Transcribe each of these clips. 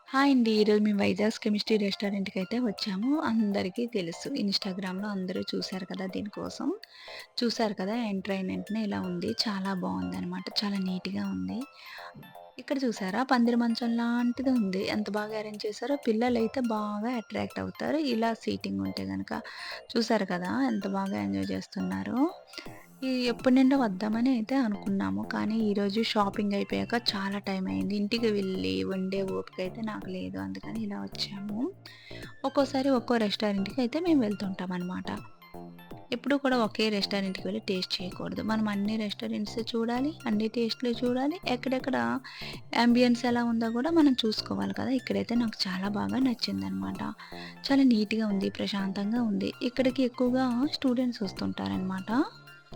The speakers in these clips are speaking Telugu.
హాయ్ అండి. ఈరోజు మేము వైజాగ్ కెమిస్ట్రీ రెస్టారెంట్‌కైతే వచ్చాము. అందరికీ తెలుసు. ఇన్‌స్టాగ్రామ్‌లో అందరూ చూసారు కదా! దీనికోసం. చూసారు కదా! ఎంటర్ అయిన వెంటనే ఇలా ఉంది. చాలా బావుందనమాట. చాలా నీట్‌గా ఉంది. ఇక్కడ చూసారా? పందిరి మంచం లాంటిది ఉంది. ఎంత బాగా అరేంజ్ చేశారో. పిల్లలైతే బాగా అట్రాక్ట్ అవుతారు. ఇలా సీటింగ్ ఉంటే గనక. చూసారు కదా! ఎంత బాగా ఎంజాయ్ చేస్తున్నారో. ఎప్పటి నుండో వద్దామని అయితే అనుకున్నాము. కానీ ఈరోజు షాపింగ్ అయిపోయాక చాలా టైం అయింది. ఇంటికి వెళ్ళి వండే ఓపిక అయితే నాకు లేదు. అందుకని ఇలా వచ్చాము. ఒక్కోసారి ఒక్కో రెస్టారెంట్‌కి అయితే మేము వెళ్తుంటామనమాట. ఎప్పుడూ కూడా ఒకే రెస్టారెంట్‌కి వెళ్లి టేస్ట్ చేయకూడదు. మనం అన్ని రెస్టారెంట్స్ చూడాలి. అన్ని టేస్ట్‌లు చూడాలి. ఎక్కడెక్కడ యాంబియన్స్ ఎలా ఉందో గూడా మనం చూసుకోవాలి కదా! ఇక్కడైతే నాకు చాలా బాగా నచ్చిందనమాట. చాలా నీట్‌గా ఉంది. ప్రశాంతంగా ఉంది. ఇక్కడికి ఎక్కువగా స్టూడెంట్స్ వస్తుంటారనమాట.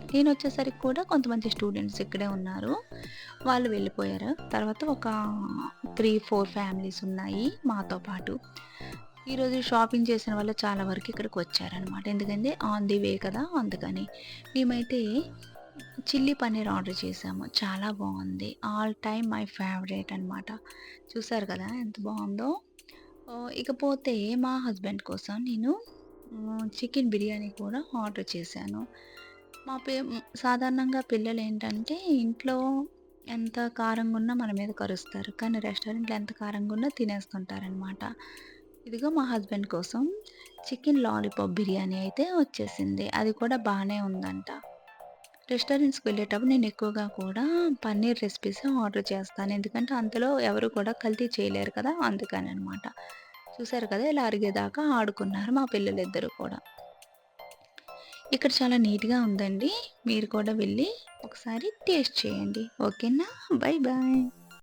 నేనొచ్చేసరికి కూడా కొంతమంది స్టూడెంట్స్ ఇక్కడే ఉన్నారు. వాళ్ళు వెళ్ళిపోయారు. తర్వాత ఒక 3, 4 ఫ్యామిలీస్ ఉన్నాయి మాతో పాటు. ఈరోజు షాపింగ్ చేసిన వాళ్ళు చాలా వరకు ఇక్కడికొచ్చారనమాట. ఎందుకంటే ఆన్ ది వే కదా! అందుకని. మేమైతే చిల్లీ పన్నీర్ ఆర్డర్ చేశాము. చాలా బావుంది. ఆల్ టైమ్ మై ఫేవరెట్ అనమాట. చూసారు కదా! ఎంత బావుందో. ఇకపోతే మా హస్బెండ్ కోసం నేను చికెన్ బిర్యానీ కూడా ఆర్డర్ చేశాను. సాధారణంగా పిల్లలేంటంటే ఇంట్లో ఎంత కారంగున్నా మన మీద కరుస్తారు. కానీ రెస్టారెంట్‌లో ఎంత కారంగున్నా తినేస్తుంటారనమాట. ఇదిగో మా హస్బెండ్ కోసం చికెన్ లాలీపాప్ బిర్యానీ అయితే వచ్చేసింది. అది కూడా బానే ఉందంట. రెస్టారెంట్స్‌కి వెళ్ళేటప్పుడు నేను ఎక్కువగా కూడా పన్నీర్ రెసిపీసే ఆర్డర్ చేస్తాను. ఎందుకంటే అందులో ఎవరు కూడా కల్తీ చేయలేరు కదా! అందుకననమాట. చూసారు కదా! ఇలా అరిగేదాకా ఆడుకున్నారు మా పిల్లలిద్దరూ కూడా. ఇక్కడ చాలా నీట్‌గా ఉందండి. మీరు కూడా వెళ్ళి ఒకసారి టేస్ట్ చేయండి. ఓకేనా? Bye bye.